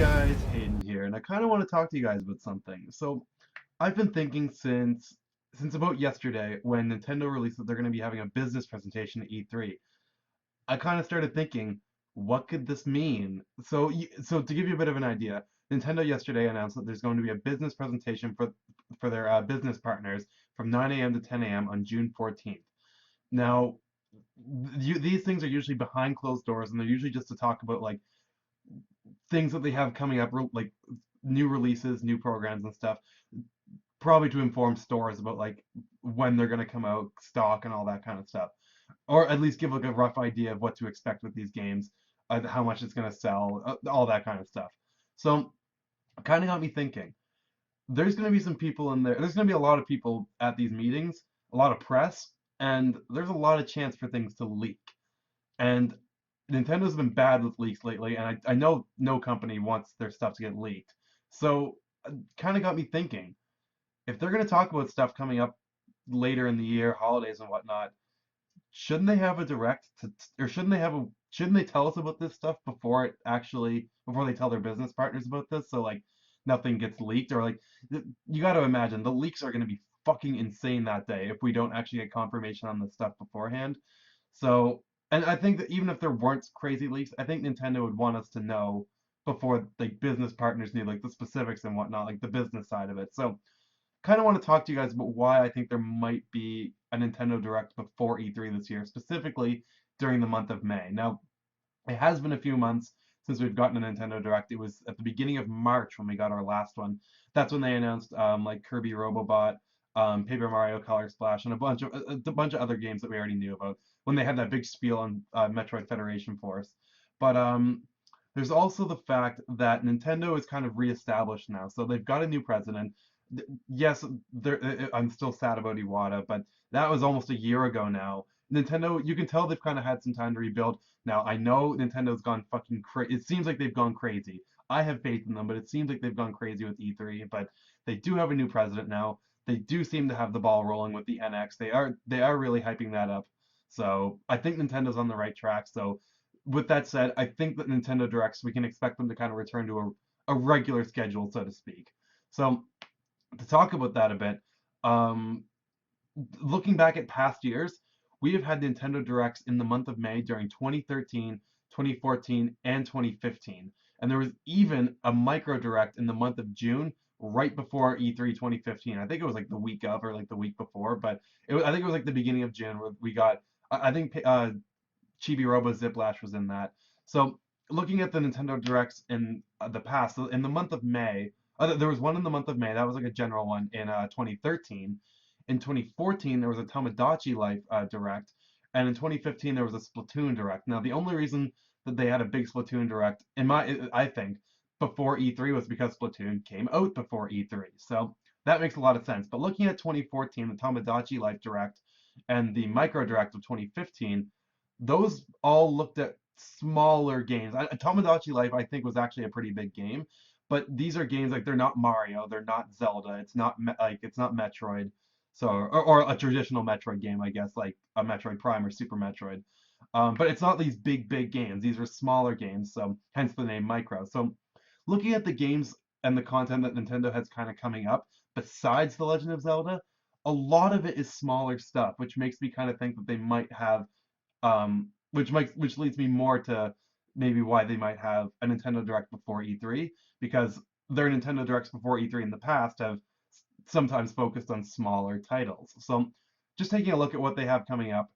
guys, Hayden here, and I kind of want to talk to you guys about something. So, I've been thinking since about yesterday when Nintendo released that they're going to be having a business presentation at E3. I kind of started thinking, what could this mean? So to give you a bit of an idea, Nintendo yesterday announced that there's going to be a business presentation for their business partners from 9 a.m. to 10 a.m. on June 14th. Now, these things are usually behind closed doors, and they're usually just to talk about like things that they have coming up, like new releases, new programs and stuff. Probably to inform stores about like when they're going to come out, stock, and all that kind of stuff, or at least give like a rough idea of what to expect with these games, how much it's going to sell, all that kind of stuff. So, kind of got me thinking. There's going to be some people in there. There's going to be a lot of people at these meetings, a lot of press, and there's a lot of chance for things to leak. And Nintendo's been bad with leaks lately, and I know no company wants their stuff to get leaked. So, kind of got me thinking, if they're going to talk about stuff coming up later in the year, holidays and whatnot, shouldn't they have a direct or shouldn't they tell us about this stuff before they tell their business partners about this, so like nothing gets leaked, or like you got to imagine the leaks are going to be fucking insane that day if we don't actually get confirmation on this stuff beforehand. So, and I think that even if there weren't crazy leaks, I think Nintendo would want us to know before like business partners need like the specifics and whatnot, like the business side of it. So kind of want to talk to you guys about why I think there might be a Nintendo Direct before E3 this year, specifically during the month of May. Now, it has been a few months since we've gotten a Nintendo Direct. It was at the beginning of March when we got our last one. That's when they announced like Kirby Robobot, Paper Mario Color Splash, and a bunch of other games that we already knew about when they had that big spiel on Metroid Federation Force. But there's also the fact that Nintendo is kind of reestablished now. So they've got a new president. Yes, I'm still sad about Iwata, but that was almost a year ago now. Nintendo, you can tell they've kind of had some time to rebuild. Now, I know Nintendo's gone fucking crazy. It seems like they've gone crazy. I have faith in them, but it seems like they've gone crazy with E3. But they do have a new president now. They do seem to have the ball rolling with the NX. They are really hyping that up. So I think Nintendo's on the right track. So with that said, I think that Nintendo Directs, we can expect them to kind of return to a regular schedule, so to speak. So to talk about that a bit, um, looking back at past years, we have had Nintendo Directs in the month of May during 2013, 2014, and 2015. And there was even a micro direct in the month of June, right before E3 2015. I think it was like the week of or like the week before, but I think it was like the beginning of June where we got, I think Chibi Robo Ziplash was in that. So looking at the Nintendo Directs in the past, so in the month of May, there was one in the month of May. That was like a general one in 2013. In 2014, there was a Tomodachi Life Direct, and in 2015 there was a Splatoon Direct. Now, the only reason that they had a big Splatoon Direct, I think, before E3 was because Splatoon came out before E3. So that makes a lot of sense. But looking at 2014, the Tomodachi Life Direct, and the Micro Direct of 2015, those all looked at smaller games. Tomodachi Life, I think, was actually a pretty big game, but these are games like they're not Mario, they're not Zelda, it's not Metroid, so or a traditional Metroid game, I guess, like a Metroid Prime or Super Metroid. But it's not these big games. These are smaller games, so hence the name Micro. So looking at the games and the content that Nintendo has kind of coming up, besides The Legend of Zelda, a lot of it is smaller stuff, which makes me kind of think that they might have which leads me more to maybe why they might have a Nintendo Direct before E3, because their Nintendo Directs before E3 in the past have sometimes focused on smaller titles. So just taking a look at what they have coming up.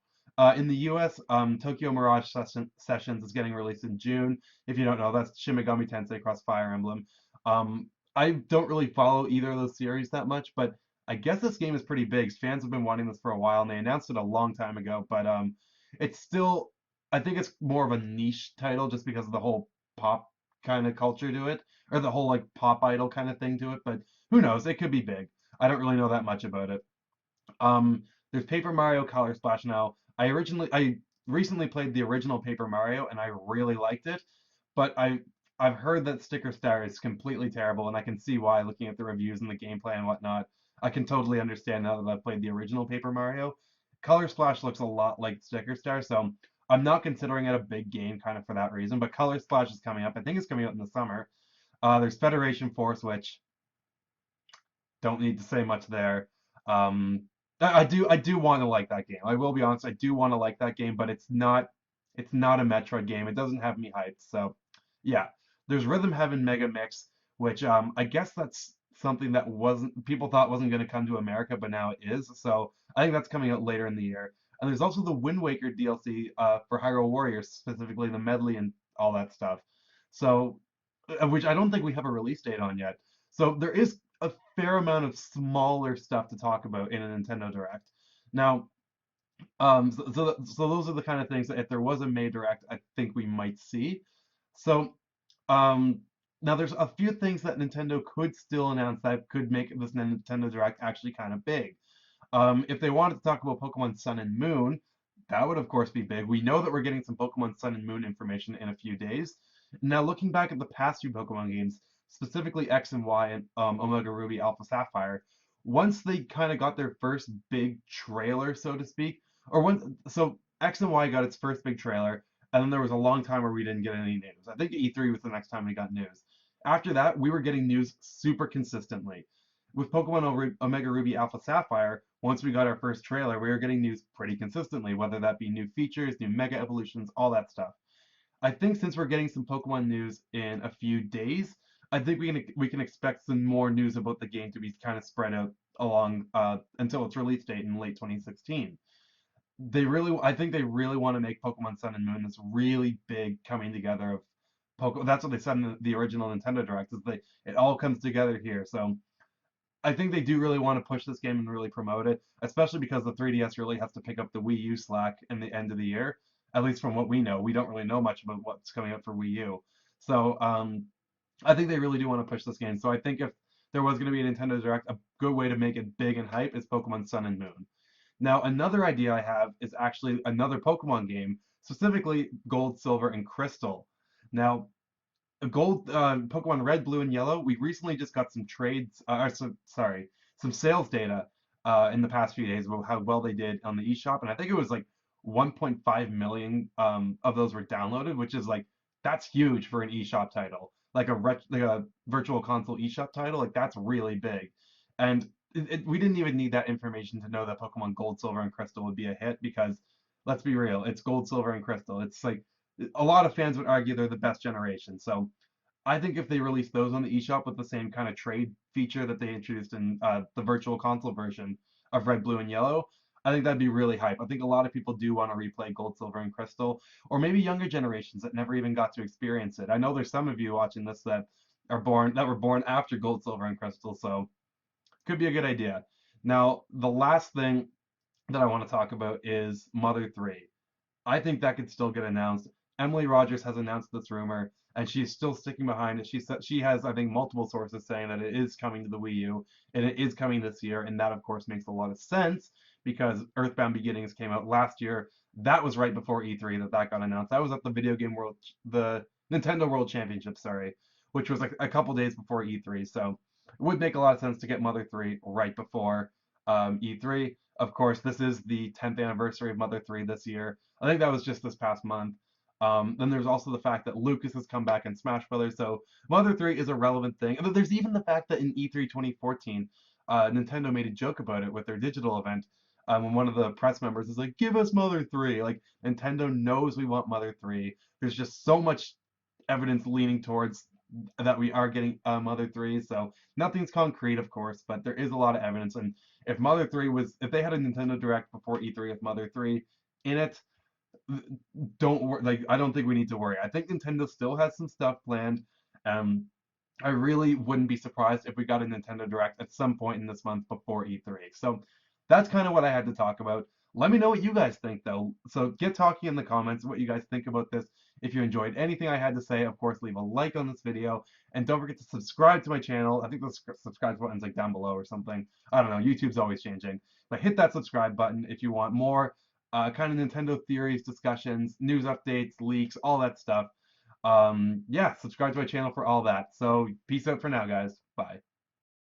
In the US, Tokyo Mirage Sessions is getting released in June. If you don't know, that's Shin Megami Tensei Cross Fire Emblem. I don't really follow either of those series that much, but I guess this game is pretty big. Fans have been wanting this for a while, and they announced it a long time ago. But it's still, I think it's more of a niche title just because of the whole pop kind of culture to it, or the whole like pop idol kind of thing to it. But who knows? It could be big. I don't really know that much about it. There's Paper Mario Color Splash now. I recently played the original Paper Mario and I really liked it, but I've heard that Sticker Star is completely terrible, and I can see why looking at the reviews and the gameplay and whatnot. I can totally understand now that I've played the original Paper Mario. Color Splash looks a lot like Sticker Star, so I'm not considering it a big game kind of for that reason, but Color Splash is coming up. I think it's coming out in the summer. There's Federation Force, which don't need to say much there. Um, I do want to like that game. I will be honest, I do want to like that game, but it's not a Metroid game. It doesn't have me hyped. So yeah, there's Rhythm Heaven Mega Mix, which I guess that's something that wasn't people thought wasn't going to come to America, but now it is. So I think that's coming out later in the year. And there's also the Wind Waker DLC for Hyrule Warriors, specifically the medley and all that stuff. So, which I don't think we have a release date on yet. So there is a fair amount of smaller stuff to talk about in a Nintendo Direct. Now, so those are the kind of things that if there was a May Direct, I think we might see. So, um, now there's a few things that Nintendo could still announce that could make this Nintendo Direct actually kind of big. If they wanted to talk about Pokemon Sun and Moon, that would of course be big. We know that we're getting some Pokemon Sun and Moon information in a few days. Now, looking back at the past few Pokemon games, specifically X and Y and Omega Ruby, Alpha Sapphire, once they kind of got their first big trailer, so to speak, or once so X and Y got its first big trailer, and then there was a long time where we didn't get any news. I think E3 was the next time we got news. After that, we were getting news super consistently. With Pokemon Omega Ruby Alpha Sapphire, once we got our first trailer, we were getting news pretty consistently, whether that be new features, new Mega Evolutions, all that stuff. I think since we're getting some Pokemon news in a few days, I think we can expect some more news about the game to be kind of spread out along until its release date in late 2016. I think they really want to make Pokemon Sun and Moon this really big coming together of Pokemon. That's what they said in the original Nintendo Direct, is it all comes together here. So I think they do really want to push this game and really promote it, especially because the 3DS really has to pick up the Wii U slack in the end of the year. At least from what we know, we don't really know much about what's coming up for Wii U. So I think they really do want to push this game. So I think if there was going to be a Nintendo Direct, a good way to make it big and hype is Pokemon Sun and Moon. Now, another idea I have is actually another Pokemon game, specifically Gold, Silver, and Crystal. Now, gold Pokemon Red, Blue, and Yellow. We recently just got some trades, sorry, some sales data in the past few days about how well they did on the eShop, and I think it was like 1.5 million of those were downloaded, which is like that's huge for an eShop title, like a virtual console eShop title. Like that's really big, and we didn't even need that information to know that Pokemon Gold, Silver, and Crystal would be a hit because let's be real, it's Gold, Silver, and Crystal. It's like a lot of fans would argue they're the best generation. So I think if they release those on the eShop with the same kind of trade feature that they introduced in the Virtual Console version of Red, Blue, and Yellow, I think that'd be really hype. I think a lot of people do want to replay Gold, Silver, and Crystal, or maybe younger generations that never even got to experience it. I know there's some of you watching this that were born after Gold, Silver, and Crystal, so could be a good idea. Now, the last thing that I want to talk about is Mother 3. I think that could still get announced. Emily Rogers has announced this rumor, and she's still sticking behind it. She said she has, I think, multiple sources saying that it is coming to the Wii U, and it is coming this year, and that of course makes a lot of sense because Earthbound Beginnings came out last year. That was right before E3 that got announced. That was at the the Nintendo World Championship, sorry, which was like a couple days before E3. So it would make a lot of sense to get Mother 3 right before E3. Of course, this is the 10th anniversary of Mother 3 this year. I think that was just this past month. Then there's also the fact that Lucas has come back in Smash Brothers, so Mother 3 is a relevant thing. And then there's even the fact that in E3 2014, Nintendo made a joke about it with their digital event. When one of the press members is like, "Give us Mother 3." Like Nintendo knows we want Mother 3. There's just so much evidence leaning towards that we are getting Mother 3. So nothing's concrete, of course, but there is a lot of evidence. And if they had a Nintendo Direct before E3 with Mother 3 in it, don't worry. Like, I don't think we need to worry. I think Nintendo still has some stuff planned. Um, I really wouldn't be surprised if we got a Nintendo Direct at some point in this month before E3. So that's kind of what I had to talk about. Let me know what you guys think, though. So get talking in the comments what you guys think about this. If you enjoyed anything I had to say, of course, leave a like on this video. And don't forget to subscribe to my channel. I think the subscribe button's like down below or something. I don't know. YouTube's always changing. But hit that subscribe button if you want more kind of Nintendo theories, discussions, news updates, leaks, all that stuff. Yeah, subscribe to my channel for all that. So peace out for now, guys. Bye.